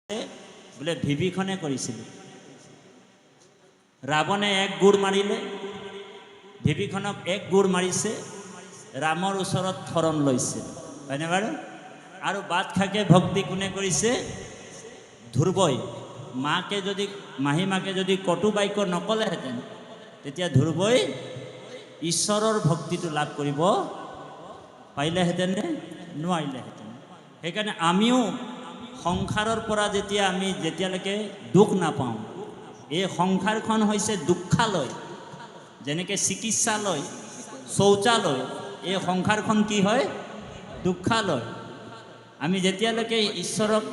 বোলে বিভীষণে কৰিছিল। ৰাৱণে এক গোৰ মাৰিলে, বিভীষণক এক গোৰ মাৰিছে, ৰামৰ ওচৰত শৰণ লৈছে, হয়নে বাৰু? আৰু বাট খাকে ভক্তি কোনে কৰিছে? ধ্ৰুৱই। মাহীমাকে যদি কটু বাক্য নকলেহেঁতেন তেতিয়া ধ্ৰুৱই ঈশ্বৰৰ ভক্তিটো লাভ কৰিব পাৰিলেহেঁতেন নে? নোৱাৰিলেহেঁতেন। সেইকাৰণে আমিও সংসাৰৰ পৰা যেতিয়ালৈকে দুখ নাপাওঁ, এই সংসাৰখন হৈছে দুঃখালয়। যেনেকৈ চিকিৎসালয়, শৌচালয়, এই সংসাৰখন কি হয়? দুঃখালয়। আমি যেতিয়ালৈকে ঈশ্বৰক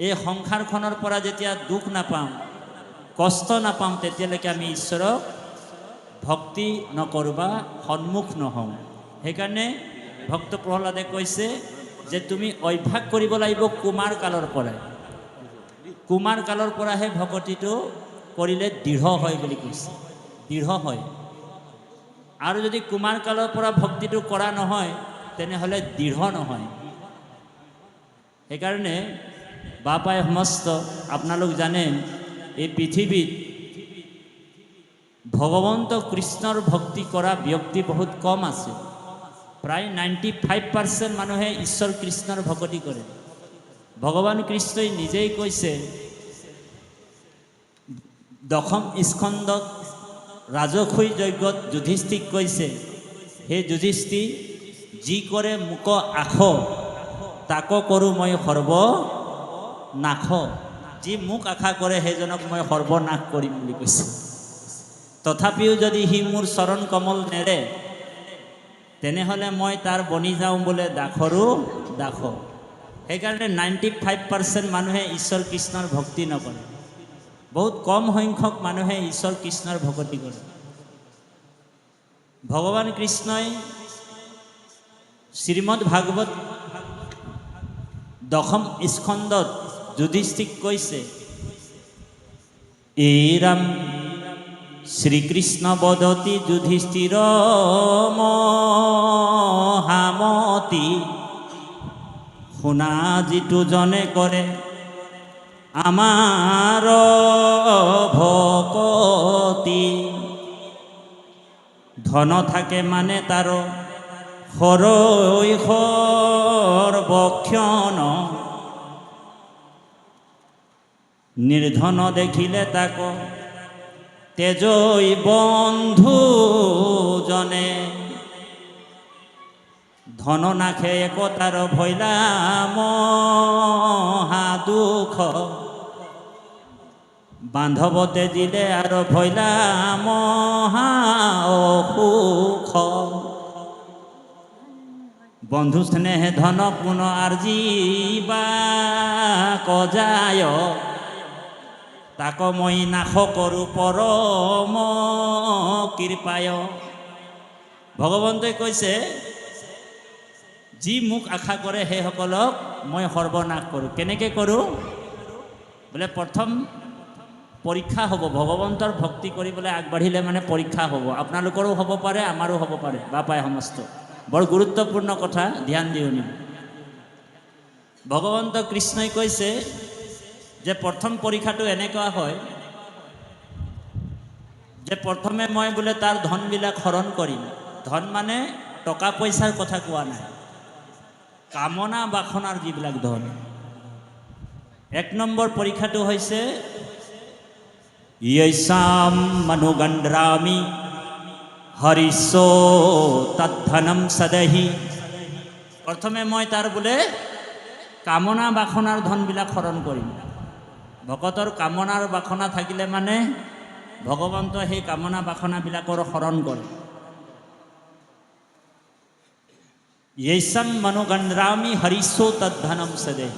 এই সংসাৰখনৰ পৰা যেতিয়া দুখ নাপাওঁ, কষ্ট নাপাওঁ, তেতিয়ালৈকে আমি ঈশ্বৰক ভক্তি নকৰোঁ বা সন্মুখ নহওঁ। সেইকাৰণে ভক্ত প্ৰহ্লাদে কৈছে যে তুমি অভ্যাস কৰিব লাগিব কুমাৰ কালৰ পৰাই। কুমাৰ কালৰ পৰাহে ভকতিটো কৰিলে দৃঢ় হয় বুলি কৈছে। দৃঢ় হয়। আৰু যদি কুমাৰ কালৰ পৰা ভক্তিটো কৰা নহয় তেনেহ'লে দৃঢ় নহয়। সেইকাৰণে বাপাই সমস্ত আপোনালোক জানে এই পৃথিৱীত ভগৱন্ত কৃষ্ণৰ ভক্তি কৰা ব্যক্তি বহুত কম আছে। প্ৰায় 95% মানুহে ঈশ্বৰ কৃষ্ণৰ ভক্তি কৰে। ভগৱান কৃষ্ণই নিজেই কৈছে, দশম স্কন্ধত ৰাজসুই যজ্ঞত যুধিষ্ঠিক কৈছে, হে যুধিষ্ঠি, যি কৰে মোক আখ তাক কৰোঁ মই সৰ্বনাশ। যি মোক আশা কৰে সেইজনক মই সৰ্বনাশ কৰিম বুলি কৈছে। তথাপিও যদি সি মোৰ চৰণ কমল নেৰে তেনেহ'লে মই তাৰ বনি যাওঁ বোলে দাসৰো দাস। সেইকাৰণে 95% মানুহে ঈশ্বৰ কৃষ্ণৰ ভক্তি নকৰে। বহুত কম সংখ্যক মানুহে ঈশ্বৰ কৃষ্ণৰ ভক্তি কৰে। ভগৱান কৃষ্ণই শ্ৰীমদ ভাগৱত দশম স্কন্ধত যুধিষ্ঠিক কৈছে, এইৰাম শ্ৰীকৃষ্ণ বদতি যুধিষ্ঠিৰ মহামতি, শুনা যিটো জনে কৰে আমাৰ ভকতি, ধন থাকে মানে তাৰ সৰৈসৰ্বক্ষণ, নিৰ্ধন দেখিলে তাক তেজই বন্ধুজনে, ধন নাখে একতাৰ ভৈলা মহা দুখ, বান্ধৱতে দিলে আৰু ভৈলা মহা অসুখ, বন্ধু স্নেহে ধন পুন আৰ্জিবা কজায়, তাক মই নাশ কৰোঁ পৰম কৃপায়। ভগৱন্তই কৈছে, যি মোক আশা কৰে সেইসকলক মই সৰ্বনাশ কৰোঁ। কেনেকৈ কৰোঁ? বোলে প্ৰথম পৰীক্ষা হ'ব। ভগৱন্তৰ ভক্তি কৰিবলৈ আগবাঢ়িলে মানে পৰীক্ষা হ'ব। আপোনালোকৰো হ'ব পাৰে, আমাৰো হ'ব পাৰে। বাপাই সমস্ত বৰ গুৰুত্বপূৰ্ণ কথা, ধ্যান দি শুনিব। ভগৱন্ত কৃষ্ণই কৈছে যে প্ৰথম পৰীক্ষাটো এনেকুৱা হয় যে প্ৰথমে মই বোলে তাৰ ধনবিলাক হৰণ কৰিম। ধন মানে টকা পইচাৰ কথা কোৱা নাই, কামনা বাসনাৰ যিবিলাক ধন। 1 নম্বৰ পৰীক্ষাটো হৈছে য়ৈসাম মনুগণ্ড্ৰামি হৰিষ্য তদ্ধনম সদহি। প্ৰথমে মই তাৰ বোলে কামনা বাসনাৰ ধনবিলাক হৰণ কৰিম। ভকতৰ কামনাৰ বাসনা থাকিলে মানে ভগৱন্ত সেই কামনা বাসনাবিলাকৰ হৰণ কৰে। য়ৈসাম মনুগণ্ড্ৰামি হৰিষ্য তদ্ধনম সদহি।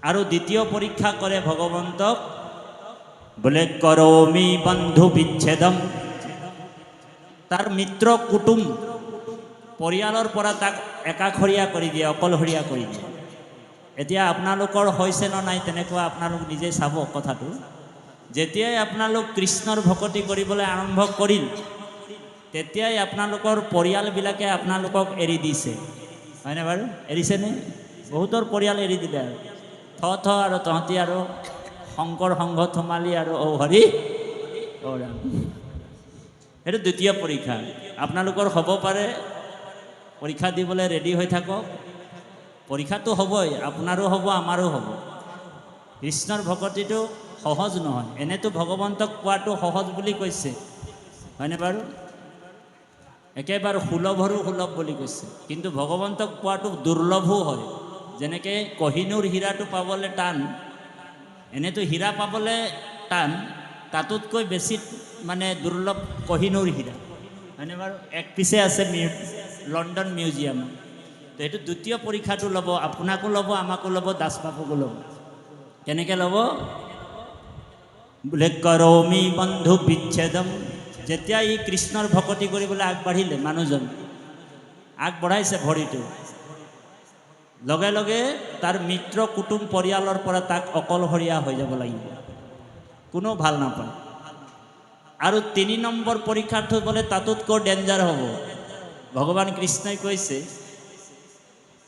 আৰু দ্বিতীয় পৰীক্ষা কৰে ভগৱন্তক, বোলে কৰমি বন্ধু বিচ্ছেদম। তাৰ মিত্ৰ কুটুম পৰিয়ালৰ পৰা তাক একাষৰীয়া কৰি দিয়ে, অকলশৰীয়া কৰি দিয়ে। এতিয়া আপোনালোকৰ হৈছে নে নাই তেনেকুৱা আপোনালোক নিজে চাব কথাটো। যেতিয়াই আপোনালোক কৃষ্ণৰ ভক্তি কৰিবলৈ আৰম্ভ কৰিল তেতিয়াই আপোনালোকৰ পৰিয়ালবিলাকে আপোনালোকক এৰি দিছে, হয়নে বাৰু? এৰিছেনে? বহুতৰ পৰিয়াল এৰি দিলে আৰু থ আৰু তহঁতি আৰু শংকৰ সংঘত সোমালি আৰু ঔ হৰি ঔ ৰাম। সেইটো দ্বিতীয় পৰীক্ষা। আপোনালোকৰ হ'ব পাৰে, পৰীক্ষা দিবলৈ ৰেডি হৈ থাকক। পৰীক্ষাটো হ'বই, আপোনাৰো হ'ব, আমাৰো হ'ব। কৃষ্ণৰ ভকতিটো সহজ নহয়। এনেতো ভগৱন্তক পোৱাটো সহজ বুলি কৈছে, হয়নে বাৰু? একেবাৰে সুলভৰো সুলভ বুলি কৈছে। কিন্তু ভগৱন্তক পোৱাটো দুৰ্লভো হয়। যেনেকৈ কহিনুৰ হীৰাটো পাবলৈ টান, এনেতো হীৰা পাবলৈ টান, তাতোতকৈ বেছি মানে দুৰ্লভ কহিনুৰ হীৰা, হয়নে বাৰু? এক পিছে আছে লণ্ডন মিউজিয়ামত। তো সেইটো দ্বিতীয় পৰীক্ষাটো ল'ব, আপোনাকো ল'ব, আমাকো ল'ব, দাসবাবুকো ল'ব। কেনেকৈ ল'ব? বোলে কৰমি বন্ধু বিচ্ছেদম। যেতিয়া ই কৃষ্ণৰ ভকতি কৰিবলৈ আগবাঢ়িলে, মানুহজন আগবঢ়াইছে ভৰিটো, লগে লগে তাৰ মিত্ৰ কুটুম পৰিয়ালৰ পৰা তাক অকলশৰীয়া হৈ যাব লাগিব, কোনো ভাল নাপায়। আৰু 3 নম্বৰ পৰীক্ষাটো বোলে তাতোতকৈ ডেঞ্জাৰ হ'ব। ভগৱান কৃষ্ণই কৈছে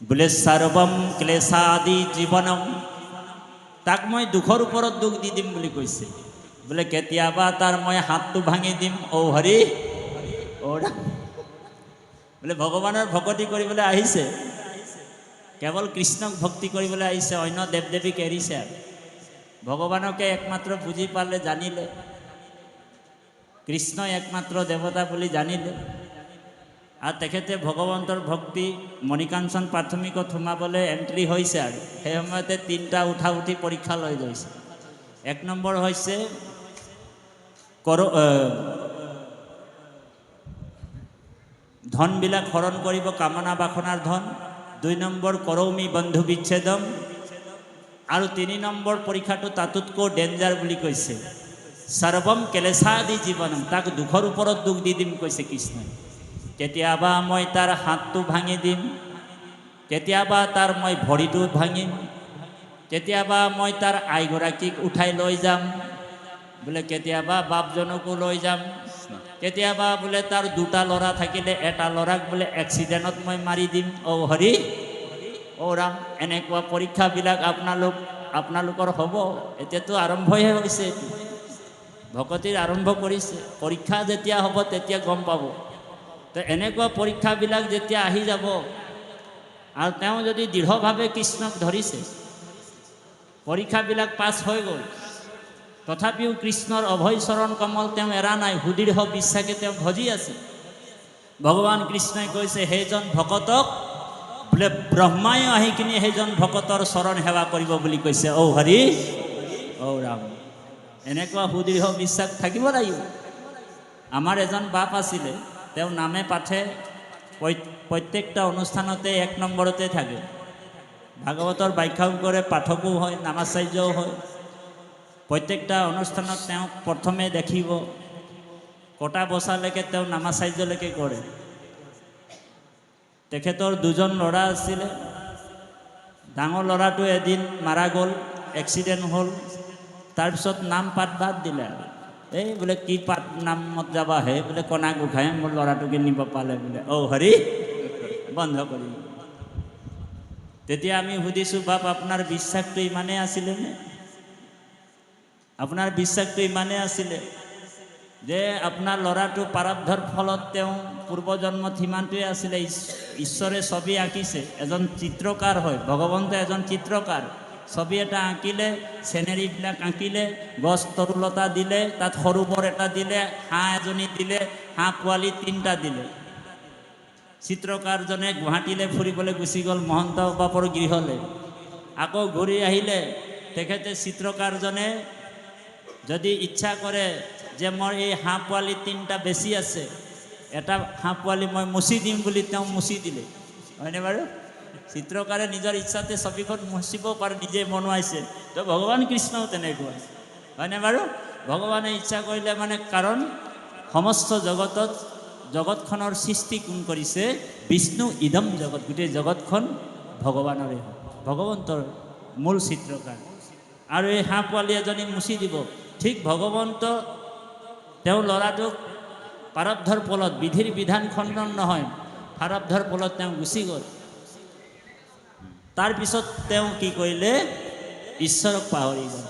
বোলে সৰ্বম ক্লেশাদি জীৱনম, তাক মই দুখৰ ওপৰত দুখ দি দিম বুলি কৈছে। বোলে কেতিয়াবা তাৰ মই হাতটো ভাঙি দিম, ঔ হৰি ঔ ৰাম। বোলে ভগৱানৰ ভকতি কৰিবলৈ আহিছে, কেৱল কৃষ্ণক ভক্তি কৰিবলৈ আহিছে, অন্য দেৱ দেৱীক এৰিছে। আৰু ভগৱানকে একমাত্ৰ বুজি পালে, জানিলে, কৃষ্ণই একমাত্ৰ দেৱতা বুলি জানিলে, আৰু তেখেতে ভগৱন্তৰ ভক্তি মণিকাঞ্চন প্ৰাথমিকত সোমাবলৈ এণ্ট্ৰি হৈছে। আৰু সেই সময়তে 3টা উঠা উঠি পৰীক্ষা লৈ গৈছে। 1 নম্বৰ হৈছে ধনবিলাক হৰণ কৰিব, কামনা বাসনাৰ ধন। 2 নম্বৰ কৰৌমি বন্ধু বিচ্ছেদম। আৰু 3 নম্বৰ পৰীক্ষাটো তাতোতকৈ ডেঞ্জাৰ বুলি কৈছে, সৰ্বম ক্লেশাদি জীৱনম, তাক দুখৰ ওপৰত দুখ দি দিম কৈছে কৃষ্ণই। কেতিয়াবা মই তাৰ হাতটো ভাঙি দিম, কেতিয়াবা তাৰ মই ভৰিটো ভাঙিম, কেতিয়াবা মই তাৰ আইগৰাকীক উঠাই লৈ যাম, বোলে কেতিয়াবা বাপজনকো লৈ যাম, কেতিয়াবা বোলে তাৰ 2টা ল'ৰা থাকিলে এটা ল'ৰাক বোলে এক্সিডেণ্টত মই মাৰি দিম, ঔ হৰি ঔ ৰাম। এনেকুৱা পৰীক্ষাবিলাক আপোনালোকৰ হ'ব। এতিয়াতো আৰম্ভহে হৈছে, ভকতিৰ আৰম্ভ কৰিছে। পৰীক্ষা যেতিয়া হ'ব তেতিয়া গম পাব। তো এনেকুৱা পৰীক্ষাবিলাক যেতিয়া আহি যাব, আৰু তেওঁ যদি দৃঢ়ভাৱে কৃষ্ণক ধৰিছে, পৰীক্ষাবিলাক পাছ হৈ গ'ল, তথাপিও কৃষ্ণৰ অভয় চৰণ কমল তেওঁ এৰা নাই, সুদৃঢ় বিশ্বাসে তেওঁ ভজি আছে। ভগৱান কৃষ্ণই কৈছে, সেইজন ভকতক বোলে ব্ৰহ্মাই আহি কিনি সেইজন ভকতৰ চৰণ সেৱা কৰিব বুলি কৈছে, ঔ হৰি ঔ ৰাম। এনেকুৱা সুদৃঢ় বিশ্বাস থাকিব লাগিব। আমাৰ এজন বাপ আছিলে, তেওঁ নামে পাঠে প্ৰত্যেকটা অনুষ্ঠানতে 1 নম্বৰতে থাকে। ভাগৱতৰ ব্যাখ্যাও কৰে, পাঠকো হয়, নামাচাৰ্যও হয়। প্ৰত্যেকটা অনুষ্ঠানত তেওঁক প্ৰথমে দেখিব, কটা বচালৈকে তেওঁ নামাচাৰ্যলৈকে কৰে। তেখেতৰ 2জন ল'ৰা আছিলে। ডাঙৰ ল'ৰাটো এদিন মাৰা গ'ল, এক্সিডেণ্ট হ'ল। তাৰপিছত নাম পাত বাদ দিলে। আৰু এই বোলে কি পাত নামত যাবা হে, বোলে কণা গোসাঁই মোৰ ল'ৰাটোকে নিব পালে বোলে, ঔ হৰি বন্ধ কৰি। তেতিয়া আমি সুধিছোঁ, বাপ আপোনাৰ বিশ্বাসটো ইমানেই আছিলেনে? আপোনাৰ বিশ্বাসটো ইমানেই আছিলে যে আপোনাৰ ল'ৰাটো প্ৰাৰব্ধৰ ফলত তেওঁ পূৰ্বজন্মত সিমানটোৱে আছিলে। ঈশ্বৰে ছবি আঁকিছে, এজন চিত্ৰকাৰ হয়, ভগৱন্ত এজন চিত্ৰকাৰ। ছবি এটা আঁকিলে, চেনেৰীবিলাক আঁকিলে, গছ তৰুলতা দিলে, তাত সৰু বৰ এটা দিলে, হাঁহ এজনী দিলে, হাঁহ পোৱালি 3টা দিলে। চিত্ৰকাৰজনে গুৱাহাটীলৈ ফুৰিবলৈ গুচি গ'ল, মহন্ত বাপৰ গৃহলৈ। আকৌ ঘূৰি আহিলে, তেখেতে চিত্ৰকাৰজনে যদি ইচ্ছা কৰে যে মোৰ এই হাঁহ পোৱালি 3টা বেছি আছে, এটা হাঁহ পোৱালি মই মুচি দিম বুলি তেওঁ মুচি দিলে, হয়নে বাৰু? চিত্ৰকাৰে নিজৰ ইচ্ছাতে ছবিখন মুচিব পাৰে, নিজে বনোৱাইছে। তো ভগৱান কৃষ্ণও তেনেকুৱা, হয়নে বাৰু? ভগৱানে ইচ্ছা কৰিলে মানে, কাৰণ সমস্ত জগতখনৰ সৃষ্টি কোন কৰিছে? বিষ্ণু ইদম জগত, গোটেই জগতখন ভগৱানৰে হয়, ভগৱন্তৰ মূল চিত্ৰকাৰ। আৰু এই হাঁহ পোৱালি এজনী মুচি দিব। ঠিক ভগৱন্ত তেওঁ ল'ৰাটোক প্ৰাৰব্ধৰ ফলত, বিধিৰ বিধান খণ্ডন নহয়, প্ৰাৰব্ধৰ ফলত তেওঁ গুচি গ'ল। তাৰপিছত তেওঁ কি কৰিলে? ঈশ্বৰক পাহৰি গ'ল।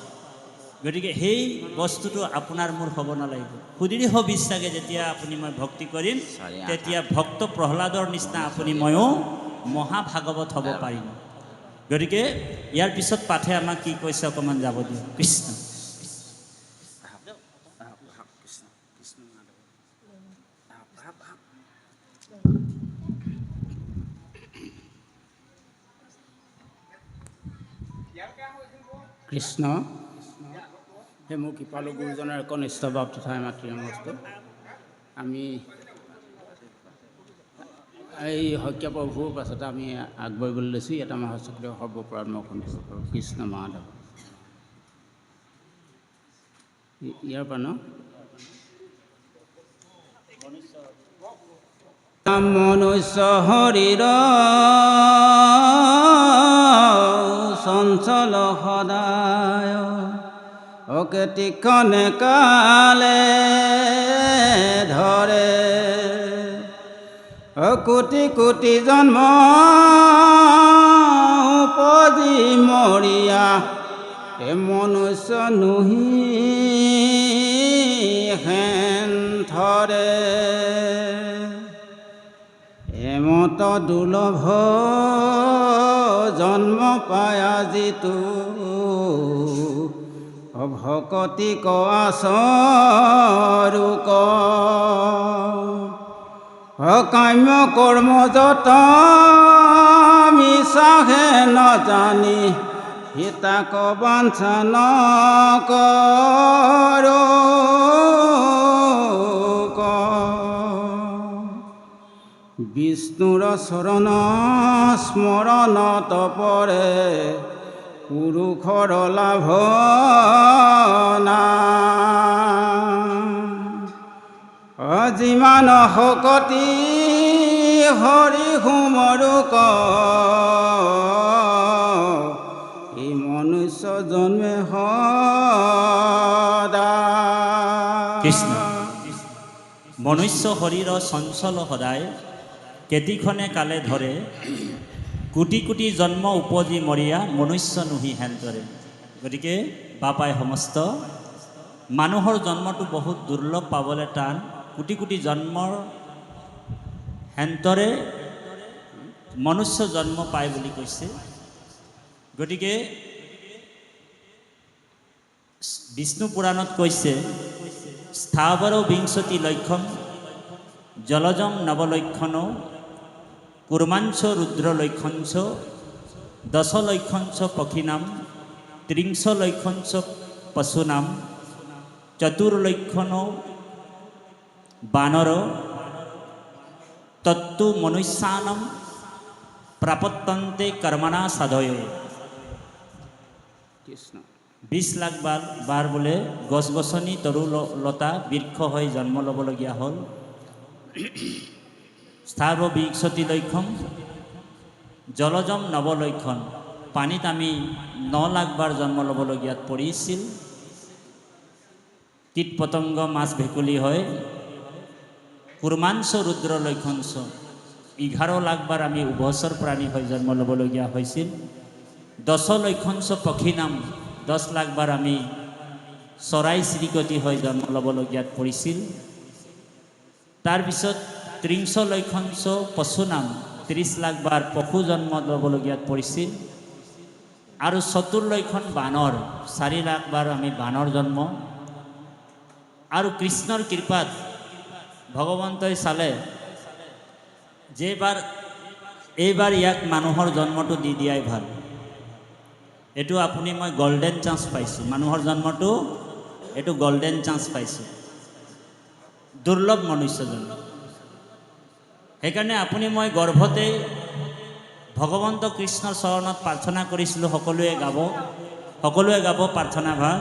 গতিকে সেই বস্তুটো আপোনাৰ মোৰ হ'ব নালাগিব। সুদৃঢ় বিশ্বাসে যেতিয়া আপুনি মই ভক্তি কৰিম, তেতিয়া ভক্ত প্ৰহ্লাদৰ নিচিনা আপুনি ময়ো মহাভাগৱত হ'ব পাৰিম। গতিকে ইয়াৰ পিছত পাঠে আমাক কি কৈছে অকণমান যাব দিয়ক। কৃষ্ণ কৃষ্ণ সেই মোৰ কৃপালু গুৰুজনৰ একনিষ্ঠ ভাৱ তথা মাতৃ নমস্ত। আমি এই সত্যপ্ৰভুৰ পাছতে আমি আগবাঢ়িবলৈ লৈছোঁ। ইয়াত আমাৰ সচক্ৰিয় সৰ্বপৰাত্মখন কৃষ্ণ মাধৱ। ইয়াৰ পৰা ন মনুষ্য শৰীৰ চঞ্চল সদায় অকেতিক্ষণে কালে ধৰে কোটি কোটি জন্ম উপজি মৰিয়া এ মনুষ্য নুহি হেন ধৰে এমত দুৰ্লভ জন্ম পায়া যিটো ভকতি কোৱাচৰুক কাম্য কৰ্ম যত মিছাহে নজানি হিতাক বাঞ্ছা নকৰো বিষ্ণুৰ চৰণ স্মৰণত পৰে পুৰুষৰ লাভ যিমান শকতি হৰি সুমৰুক এই মনুষ্য জন্মে সদা। কৃষ্ণ মনুষ্য শৰীৰ চঞ্চল সদায় কেতিখনে কালে ধৰে কোটি কোটি জন্ম উপজি মৰিয়া মনুষ্য নুহি হেন ধৰে। গতিকে বাপাই সমস্ত মানুহৰ জন্মটো বহুত দুৰ্লভ, পাবলৈ টান। কোটি কোটি জন্মৰ হেন্তৰে মনুষ্য জন্ম পায় বুলি কৈছে। গতিকে বিষ্ণু পুৰাণত কৈছে স্থাৱৰ বিংশতি লক্ষণ জলজং নৱলক্ষণ কুৰ্মাঞ্চ ৰুদ্ৰ লক্ষঞ্চ দশ লক্ষঞ্চ পক্ষীনাম ত্ৰিংশ লক্ষঞ্চ পশুনাম চতুৰ্লক্ষণ বানৰ তত্তু মনুষ্যানম প্ৰাপত্যন্তে কৰ্মণা সাধয়। কৃষ্ণ 20 লাখ বাৰ বোলে গছ গছনি তৰু লতা বৃক্ষ হৈ জন্ম ল'বলগীয়া হ'ল। স্থাৱৰ বিংশতি লক্ষণ জলজম নৱলক্ষণ পানীত আমি 9 লাখ বাৰ জন্ম ল'বলগীয়াত পৰিছিল। কীট পতংগ মাছ ভেকুলী হয়। কুৰ্মাঞ্চ ৰুদ্ৰ লক্ষঞ্চ 11 লাখ বাৰ আমি উভচৰ প্ৰাণী হৈ জন্ম ল'বলগীয়া হৈছিল। দশ লক্ষঞ্চ পক্ষী নাম 10 লাখ বাৰ আমি চৰাই চিৰিকটি হৈ জন্ম ল'বলগীয়াত পৰিছিল। তাৰপিছত ত্ৰিংশ লক্ষঞ্চ পশু নাম 30 লাখ বাৰ পশু জন্ম ল'বলগীয়াত পৰিছিল। আৰু চতুৰ্লক্ষণ বানৰ 4 লাখ বাৰ আমি বানৰ জন্ম। আৰু কৃষ্ণৰ কৃপাত ভগৱন্তই চালে যে এইবাৰ ইয়াক মানুহৰ জন্মটো দি দিয়াই ভাল। এইটো আপুনি মই গল্ডেন চান্স পাইছোঁ। মানুহৰ জন্মটো এইটো গল্ডেন চান্স পাইছোঁ, দুৰ্লভ মনুষ্য জন্ম। সেইকাৰণে আপুনি মই গৰ্ভতেই ভগৱন্ত কৃষ্ণৰ চৰণত প্ৰাৰ্থনা কৰিছিলোঁ। সকলোৱে গাব প্ৰাৰ্থনা ভাগ।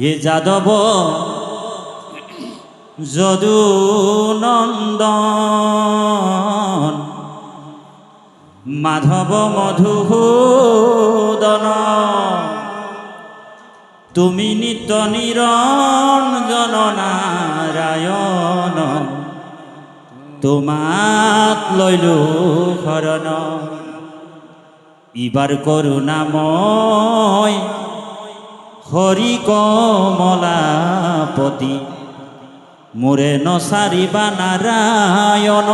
য়ে যাদৱ যদু নন্দন মাধৱ মধুসূদন তুমি নিত্য নিৰঞ্জন নাৰায়ণ তোমাত লৈলো শৰণ। ইবাৰ কৰুণাময় হৰি কমলাপতি মোৰে নসাৰিবা নাৰায়ণ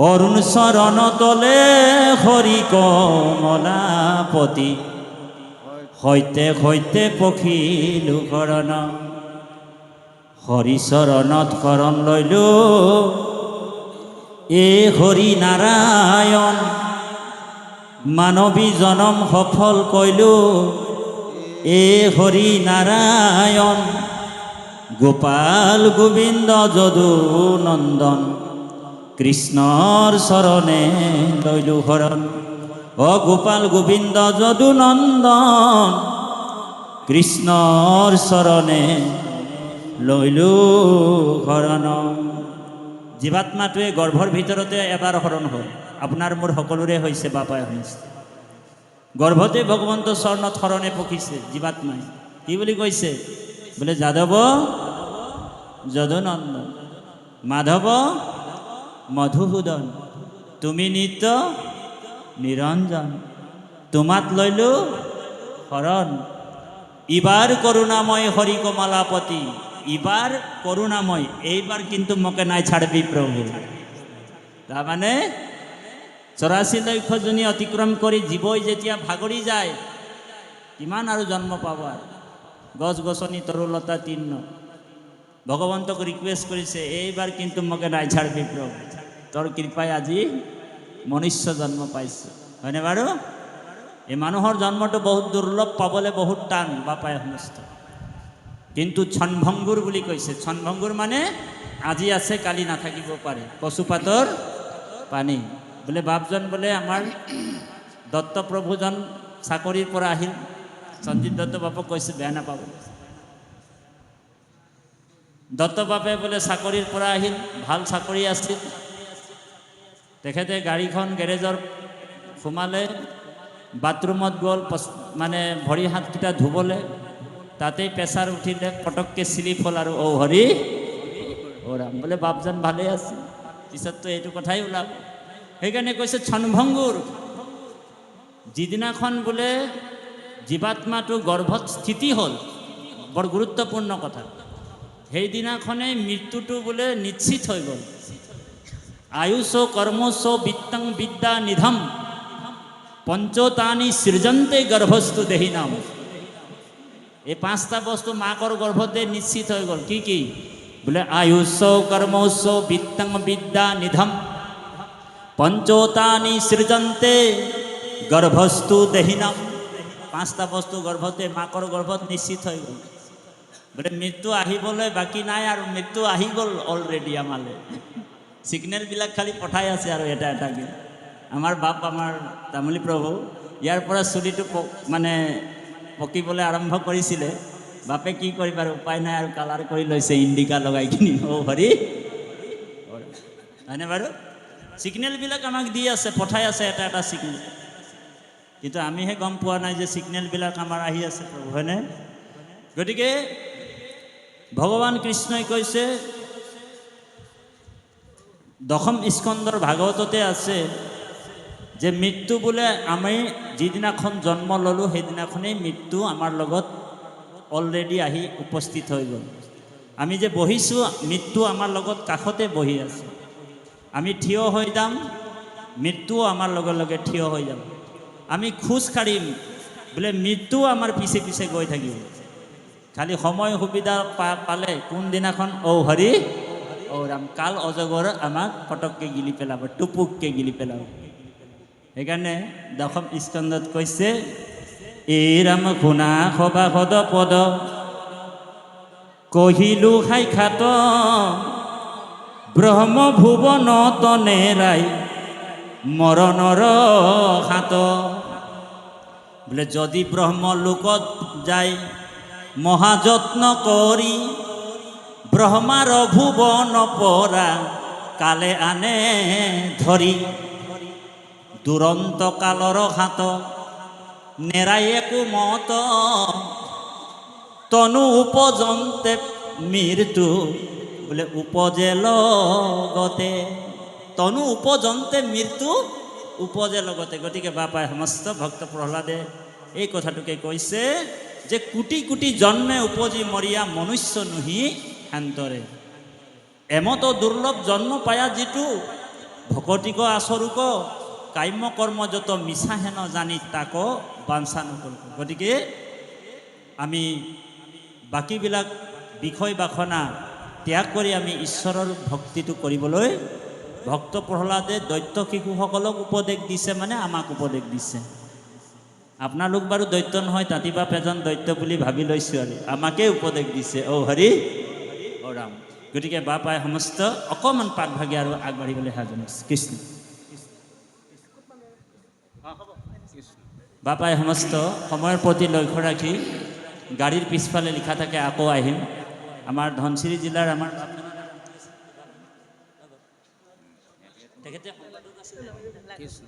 অৰুণ শৰণ তলে হৰি কমলাপতি হইতে হইতে পখিলু শৰণ হৰি চৰণত শৰণ লইলো এ হৰি নাৰায়ণ মানৱী জনম সফল কইলো এ হৰি নাৰায়ণ গোপাল গোবিন্দ যদু নন্দন কৃষ্ণৰ চৰণে লইলো শৰণ অ গোপাল গোবিন্দ যদু নন্দন কৃষ্ণৰ চৰণে লইলো শৰণ জীৱাত্মাটোৱে গৰ্ভৰ ভিতৰতে এবাৰ শৰণ হ'ল আপোনাৰ মোৰ সকলোৰে হৈছে বাপাই শুনিছে গৰ্ভতে ভগৱন্ত চৰণত শৰণে পকিছে জীৱাত্মাই কি বুলি কৈছে বোলে যাদৱ যদুনন্দন মাধৱ মধুসূদন তুমি নিত্য নিৰঞ্জন তোমাত লইলো শৰণ ইবাৰ করুণাময় হরি কমলাপতি ইবার করুণাময় এইবার কিন্তু মোকে নাই ছাড়বি প্রভু তার মানে 84 লক্ষ জনী অতিক্রম কৰি জীৱই যেতিয়া ভাগৰি যায় কিমান আৰু জন্ম পাব আৰু গছ গছনি তৰুলতা তীৰ্ণ ভগৱন্তক ৰিকুৱেষ্ট কৰিছে এইবাৰ কিন্তু মোকে নাই ছাড়বি প্ৰভু তোৰ কৃপাই আজি মনুষ্য জন্ম পাইছে হয়নে বাৰু এই মানুহৰ জন্মটো বহুত দুৰ্লভ পাবলৈ বহুত টান বাপাই সমস্ত কিন্তু ছনভংগুৰ বুলি কৈছে ছনভংগুৰ মানে আজি আছে কালি নাথাকিব পাৰে কচুপাতৰ পানী বোলে বাপজন বোলে আমাৰ দত্তপ্ৰভুজন চাকৰিৰ পৰা আহিল সঞ্জীৱ দত্ত বাপক কৈছে বেয়া নাপাব দত্ত বাপে বোলে চাকৰিৰ পৰা আহিল ভাল চাকৰি আছিল তেখেতে গাড়ীখন গেৰেজৰ সোমালে বাথৰুমত গ'ল মানে ভৰি হাতকেইটা ধুবলৈ তাতেই প্ৰেছাৰ উঠিলে পটককৈ স্লিপ হ'ল আৰু অ' হৰি অ' ৰাম বোলে বাপজন ভালেই আছে পিছততো এইটো কথাই ওলাব সেইকাৰণে কৈছে ছনভংগুৰ যিদিনাখন বোলে জীৱাত্মাটো গৰ্ভত স্থিতি হ'ল বৰ গুৰুত্বপূৰ্ণ কথা সেইদিনাখনেই মৃত্যুটো বোলে নিশ্চিত হৈ গ'ল আয়ুষ কৰ্মচ বিত্তং বিদ্যা নিধম পঞ্চতানি সৃজন্তে গৰ্ভস্থু দেহি নাম এই পাঁচটা বস্তু মাকৰ গৰ্ভতে নিশ্চিত হৈ গ'ল কি কি বোলে আয়ুষ কৰ্মচ বিত্তং বিদ্যা নিধম পঞ্চতানি সৃজন্তে গৰ্ভস্থু দেহি নাম পাঁচটা বস্তু গৰ্ভতে মাকৰ গৰ্ভত নিশ্চিত হৈ গ'ল বোলে মৃত্যু আহিবলৈ বাকী নাই আৰু মৃত্যু আহি গ'ল অলৰেডি আমালৈ ছিগনেলবিলাক খালি পঠাই আছে আৰু এটা এটাকৈ আমাৰ বাপ আমাৰ তামুলী প্ৰভু ইয়াৰ পৰা চুলিটো মানে পকিবলৈ আৰম্ভ কৰিছিলে বাপে কি কৰিব আৰু উপায় নাই আৰু কালাৰ কৰি লৈছে ইণ্ডিকা লগাই কিনি অ' হৰি হয়নে বাৰু ছিগনেলবিলাক আমাক দি আছে পঠাই আছে এটা এটা ছিগনেল কিন্তু আমিহে গম পোৱা নাই যে ছিগনেলবিলাক আমাৰ আহি আছে প্ৰভু হয়নে গতিকে ভগৱান কৃষ্ণই কৈছে দশম স্কন্দৰ ভাগৱততে আছে যে মৃত্যু বোলে আমি যিদিনাখন জন্ম ল'লোঁ সেইদিনাখনেই মৃত্যু আমাৰ লগত অলৰেডি আহি উপস্থিত হৈ গ'ল আমি যে বহিছোঁ মৃত্যু আমাৰ লগত কাষতে বহি আছে আমি থিয় হৈ যাম মৃত্যুও আমাৰ লগে লগে থিয় হৈ যাব আমি খোজ কাঢ়িম বোলে মৃত্যু আমাৰ পিছে পিছে গৈ থাকিব খালি সময় সুবিধা পালে কোনদিনাখন অ' হৰি অ' ৰাম কাল অজগৰ আমাক পটককৈ গিলি পেলাব টুপুককৈ গিলি পেলাব সেইকাৰণে দশম স্কন্দত কৈছে এই ৰাম শুনা সবাসদ পদ কহিলো সাক্ষাৎ ব্ৰহ্ম ভুৱন তনেৰাই মৰণৰ হাত বোলে যদি ব্ৰহ্মলোকত যায় মহাযত্ন কৰি ব্ৰহ্মাৰ ভুৱন পৰা কালে আনে ধৰি দুৰন্ত কালৰ হাত নেৰাই একো মত তনু উপজন্তে মৃত্যু বোলে উপজে লগতে তনু উপজন্তে মৃত্যু উপজে লগতে গতিকে বাপাই সমস্ত ভক্ত প্ৰহ্লাদে এই কথাটোকে কৈছে যে কোটি কোটি জন্মে উপজি মৰিয়া মনুষ্য নুহি শান্তৰে এমত দুৰ্লভ জন্ম পায়া যিটো ভকতিক আচৰুক কাম্য কৰ্ম যত মিছা হেন জানি তাক বাঞ্ছা নকৰিব গতিকে আমি বাকীবিলাক বিষয় বাসনা ত্যাগ কৰি আমি ঈশ্বৰৰ ভক্তিটো কৰিবলৈ ভক্ত প্ৰহ্লাদে দৈত্য শিশুসকলক উপদেশ দিছে মানে আমাক উপদেশ দিছে আপোনালোক বাৰু দৈত্য নহয় তাতিবাপ এজন দৈত্য বুলি ভাবি লৈছোঁ আৰু আমাকে উপদেশ দিছে অ' হৰি অ' ৰাম গতিকে বাপাই সমস্ত অকণমান পাঠভাগে আৰু আগবাঢ়িবলৈ সাজু হৈছে কৃষ্ণ বাপাই সমস্ত সময়ৰ প্ৰতি লক্ষ্য ৰাখি গাড়ীৰ পিছফালে লিখা থাকে আকৌ আহিম আমাৰ ধনশিৰি জিলাৰ আমাৰ তেখেতে কৃষ্ণ